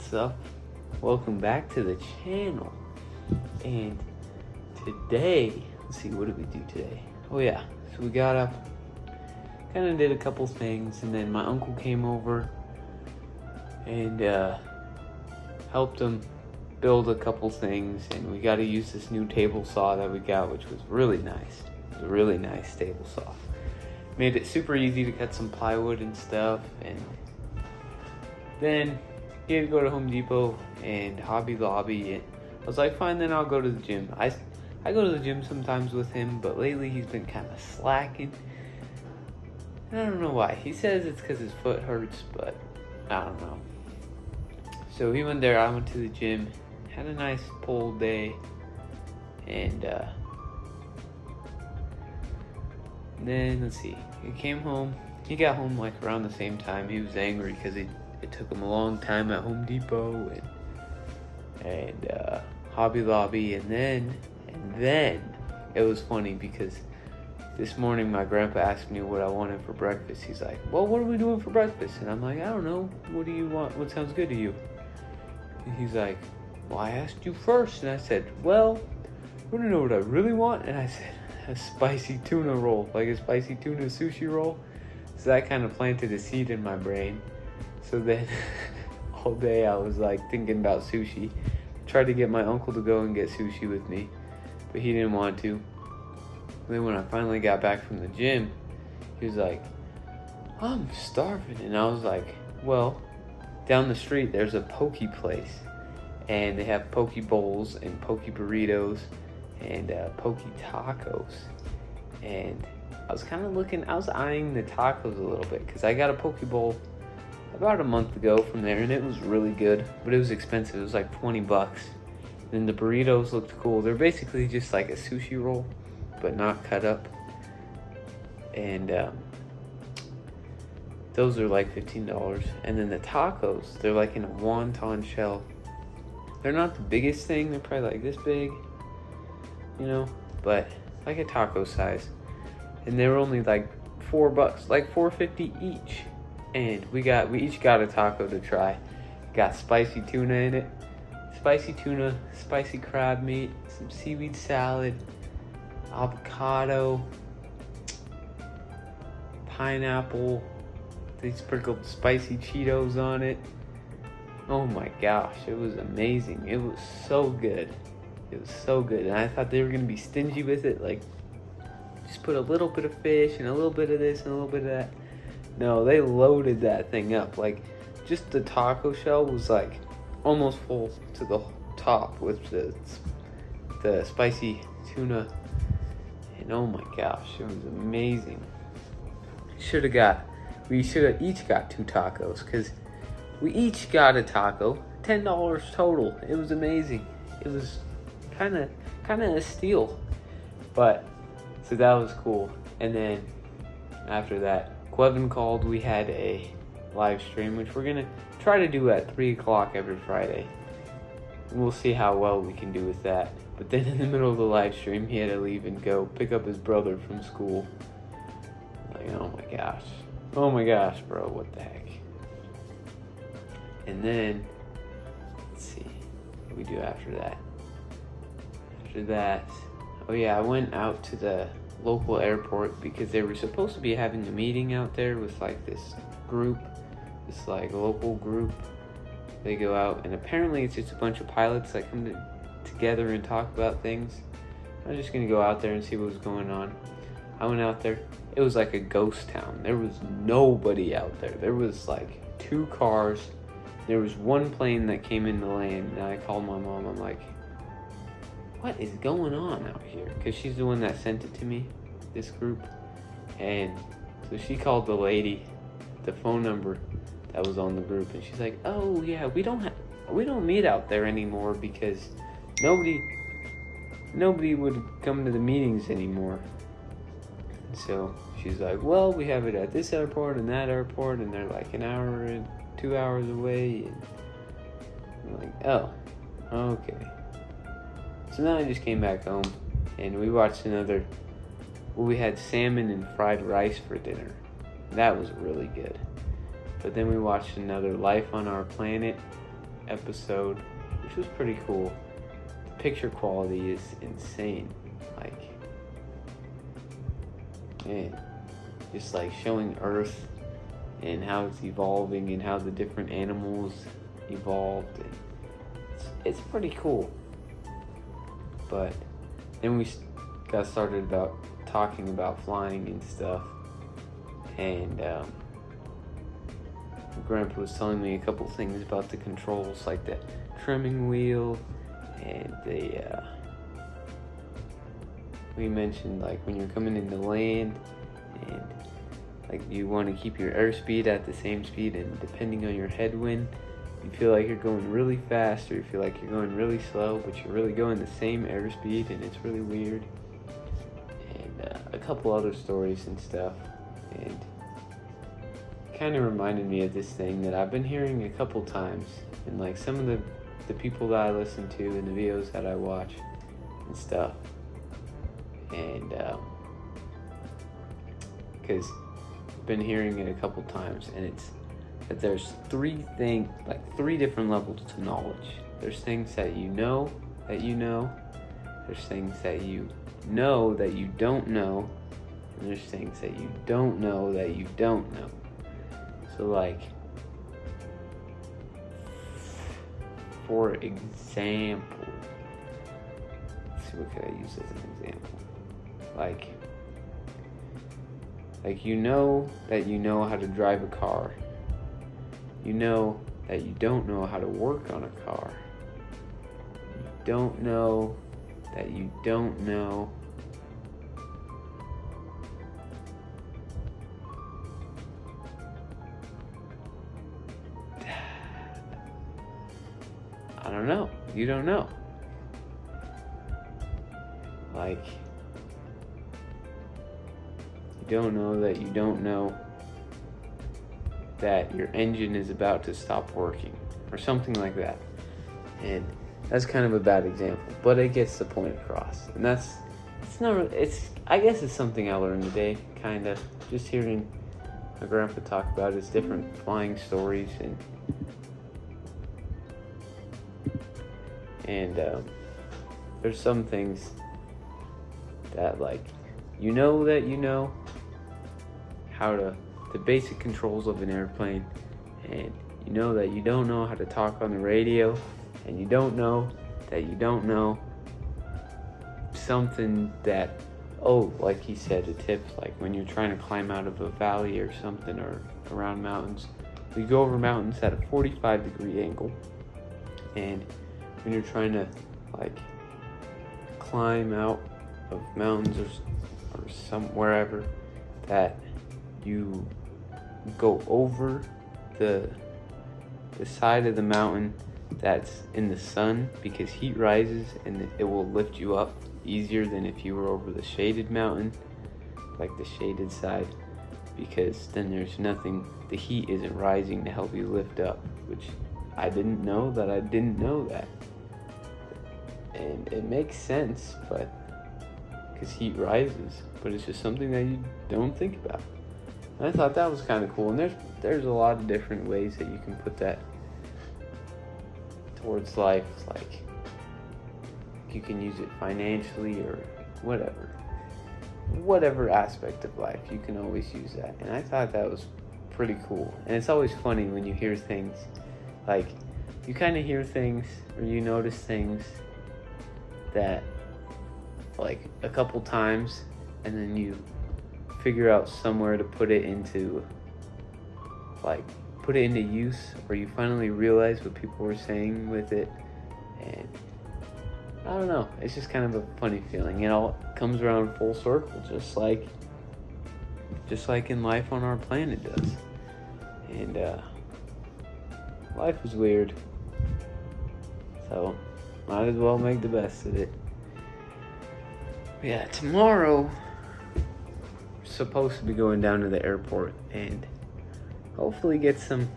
What's up? Welcome back to the channel. And today, let's see, what did we do today? Oh yeah, so we got up, kind of did a couple things, and then my uncle came over and helped him build a couple things, and we got to use this new table saw that we got, which was really nice. It was a really nice table saw. Made it super easy to cut some plywood and stuff, and then he had to go to Home Depot and Hobby Lobby, and I was like, fine, then I'll go to the gym. I go to the gym sometimes with him, but lately he's been kind of slacking. I don't know why. He says it's because his foot hurts, but I don't know. So he went there, I went to the gym, had a nice pull day, and then, let's see, he came home. He got home like around the same time. He was angry because it took him a long time at Home Depot and Hobby Lobby, and then it was funny because this morning my grandpa asked me what I wanted for breakfast. He's like, well, what are we doing for breakfast? And I'm like, I don't know. What do you want? What sounds good to you? And he's like, well, I asked you first. And I said, well, you want to know what I really want? And I said, a spicy tuna roll, like a spicy tuna sushi roll. So that kind of planted a seed in my brain. So then all day I was like thinking about sushi. Tried to get my uncle to go and get sushi with me, but he didn't want to. Then when I finally got back from the gym, he was like, I'm starving. And I was like, well, down the street there's a poke place, and they have poke bowls and poke burritos and poke tacos. And I was kind of I was eyeing the tacos a little bit because I got a poke bowl about a month ago from there, and it was really good, but it was expensive. It was like $20. Then the burritos looked cool. They're basically just like a sushi roll, but not cut up. And those are like $15. And then the tacos, they're like in a wonton shell. They're not the biggest thing. They're probably like this big, but like a taco size. And they were only like $4, like $4.50 each. And we each got a taco to try. Got spicy tuna in it. Spicy tuna, spicy crab meat, some seaweed salad, avocado, pineapple. They sprinkled spicy Cheetos on it. Oh my gosh, it was amazing. It was so good. It was so good. And I thought they were going to be stingy with it. Like, just put a little bit of fish and a little bit of this and a little bit of that. No, they loaded that thing up. Like, just the taco shell was like almost full to the top with the spicy tuna. And oh my gosh, it was amazing. We should have each got 2 tacos, because we each got a taco. $10 total. It was amazing. It was kind of a steal. But so that was cool. And then after that, Quevin called. We had a live stream, which we're gonna try to do at 3 o'clock every Friday. And we'll see how well we can do with that. But then in the middle of the live stream, he had to leave and go pick up his brother from school. Like, oh my gosh, bro, what the heck? And then, let's see, what do we do after that? After that, oh yeah, I went out to the local airport because they were supposed to be having a meeting out there with like this group, this like local group. They go out, and apparently it's just a bunch of pilots that come together and talk about things. I was just gonna go out there and see what was going on. I went out there. It was like a ghost town. There was nobody out there. There was like 2 cars. There was 1 plane that came in to land, and I called my mom. I'm like, what is going on out here? Because she's the one that sent it to me, this group. And so she called the lady, the phone number that was on the group, and she's like, oh yeah, we don't meet out there anymore because nobody would come to the meetings anymore. So she's like, well, we have it at this airport and that airport, and they're like an hour and 2 hours away. And I'm like, oh, okay. So then I just came back home, and we watched we had salmon and fried rice for dinner. That was really good. But then we watched another Life on Our Planet episode, which was pretty cool. The picture quality is insane. Like, man, just like showing Earth and how it's evolving and how the different animals evolved. And it's pretty cool. But then we got started about talking about flying and stuff, and Grandpa was telling me a couple things about the controls, like the trimming wheel, and we mentioned like when you're coming into land, and like you want to keep your airspeed at the same speed, and depending on your headwind, you feel like you're going really fast or you feel like you're going really slow, but you're really going the same airspeed, and it's really weird. And a couple other stories and stuff, and kind of reminded me of this thing that I've been hearing a couple times, and like some of the people that I listen to and the videos that I watch and stuff, and because I've been hearing it a couple times, and it's that there's three different levels to knowledge. There's things that you know, there's things that you know that you don't know, and there's things that you don't know that you don't know. So like, for example, let's see, what could I use as an example? Like you know that you know how to drive a car. You know that you don't know how to work on a car. You don't know that you don't know I don't know. You don't know. Like, you don't know that you don't know that your engine is about to stop working, or something like that. And that's kind of a bad example, but it gets the point across. And I guess it's something I learned today, kind of, just hearing my grandpa talk about his different flying stories, and there's some things that, like, you know how to, the basic controls of an airplane, and you know that you don't know how to talk on the radio, and you don't know that you don't know something that, like he said, a tip, like when you're trying to climb out of a valley or something, or around mountains, we go over mountains at a 45-degree angle, and when you're trying to like climb out of mountains or wherever, that you go over the side of the mountain that's in the sun, because heat rises and it will lift you up easier than if you were over the shaded mountain, like the shaded side, because then there's nothing, the heat isn't rising to help you lift up, which I didn't know that. And it makes sense, but because heat rises, but it's just something that you don't think about. And I thought that was kind of cool. And there's a lot of different ways that you can put that towards life. Like, you can use it financially or whatever aspect of life, you can always use that. And I thought that was pretty cool. And it's always funny when you hear things, like, you kind of hear things or you notice things that, like, a couple times, and then you figure out somewhere to put it into use, or you finally realize what people were saying with it. And I don't know, it's just kind of a funny feeling. It all comes around full circle, just like in life on our planet does. And life is weird, so might as well make the best of it. Yeah, tomorrow we're supposed to be going down to the airport and hopefully get some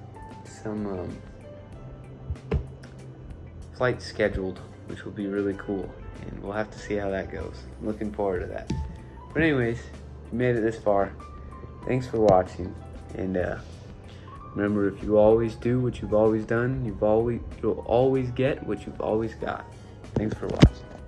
flights scheduled, which will be really cool, and we'll have to see how that goes. I'm looking forward to that. But anyways, if you made it this far, thanks for watching, and Remember, if you always do what you've always done, you'll always get what you've always got. Thanks for watching.